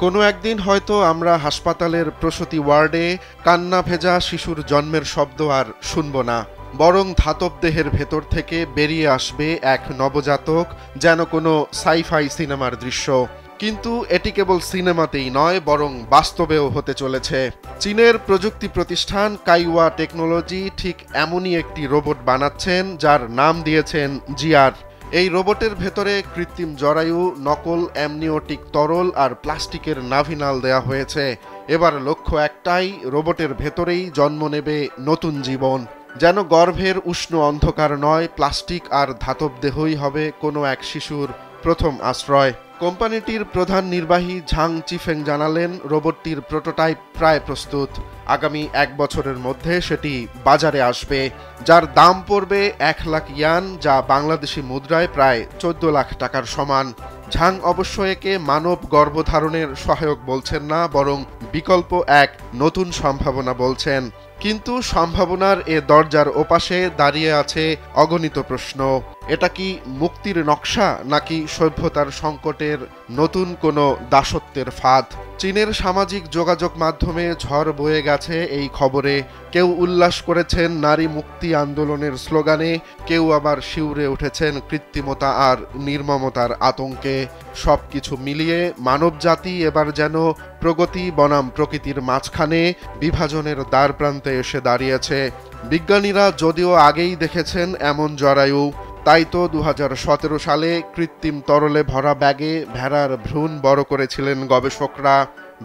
কোনো একদিন হয়তো আমরা হাসপাতালের প্রসূতি ওয়ার্ডে কান্না ভেজা শিশুর জন্মের শব্দ আর শুনব না, বরং ধাতব দেহের ভেতর থেকে বেরিয়ে আসবে এক নবজাতক, যেন কোনো সাইফাই সিনেমার দৃশ্য। কিন্তু এটি কেবল সিনেমাতেই নয়, বরং বাস্তবেও হতে চলেছে। চীনের প্রযুক্তি প্রতিষ্ঠান কাইওয়া টেকনোলজি ঠিক এমনই একটি রোবট বানাচ্ছেন, যার নাম দিয়েছেন জিআর। এই রোবটের ভেতরে কৃত্রিম জরায়ু, নকল অ্যামনিওটিক তরল আর প্লাস্টিকের নাভিনাল দেয়া হয়েছে। এবার লক্ষ্য একটাই, রোবটের ভেতরেই জন্ম নেবে নতুন জীবন। যেন গর্ভের উষ্ণ অন্ধকার নয়, প্লাস্টিক আর ধাতব দেহই হবে কোনো এক শিশুর প্রথম আশ্রয়। কোম্পানিটির প্রধান নির্বাহী ঝাং চিফেং জানালেন, রোবটটির প্রোটোটাইপ প্রায় প্রস্তুত। আগামী 1 বছরের মধ্যে সেটি বাজারে আসবে, যার দাম পড়বে 1 লাখ ইয়ান, যা বাংলাদেশি মুদ্রায় প্রায় 14 লাখ টাকার সমান। ঝাং অবশ্য একে মানব গর্ভধারণের সহায়ক বলছেন না, বরং বিকল্প এক নতুন সম্ভাবনা বলছেন। কিন্তু সম্ভাবনার এ দরজার ওপাশে দাঁড়িয়ে আছে অগণিত প্রশ্ন। এটা কি মুক্তির নকশা, নাকি সভ্যতার সংকটের নতুন কোনো দাসত্বের ফাঁদ? চীনের সামাজিক যোগাযোগ মাধ্যমে ঝড় বয়ে গেছে এই খবরে। কেউ উল্লাস করেছেন নারী মুক্তি আন্দোলনের স্লোগানে, কেউ আবার শিউরে উঠেছেন কৃত্রিমতা আর নির্মমতার আতঙ্কে। সবকিছু মিলিয়ে মানবজাতি এবার যেন প্রগতি বনাম প্রকৃতির মাঝখানে বিভাজনের দ্বার প্রান্তে এসে দাঁড়িয়েছে। বিজ্ঞানীরা যদিও আগেই দেখেছেন এমন জরায়ু, তাই তো 2017 সালে কৃত্রিম তরলে ভরা ব্যাগে ভেড়ার ভ্রূণ বড় করেছিলেন গবেষকরা।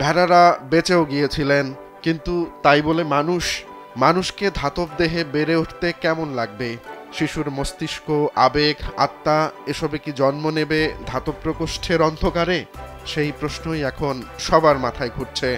ভেড়ারা বেঁচেও গিয়েছিলেন। কিন্তু তাই বলে মানুষকে ধাতব দেহে বেড়ে উঠতে কেমন লাগবে? শিশুর মস্তিষ্ক, আবেগ, আত্মা এসবে কি জন্ম নেবে ধাতব প্রকোষ্ঠের অন্ধকারে? সেই প্রশ্নই এখন সবার মাথায় ঘুরছে।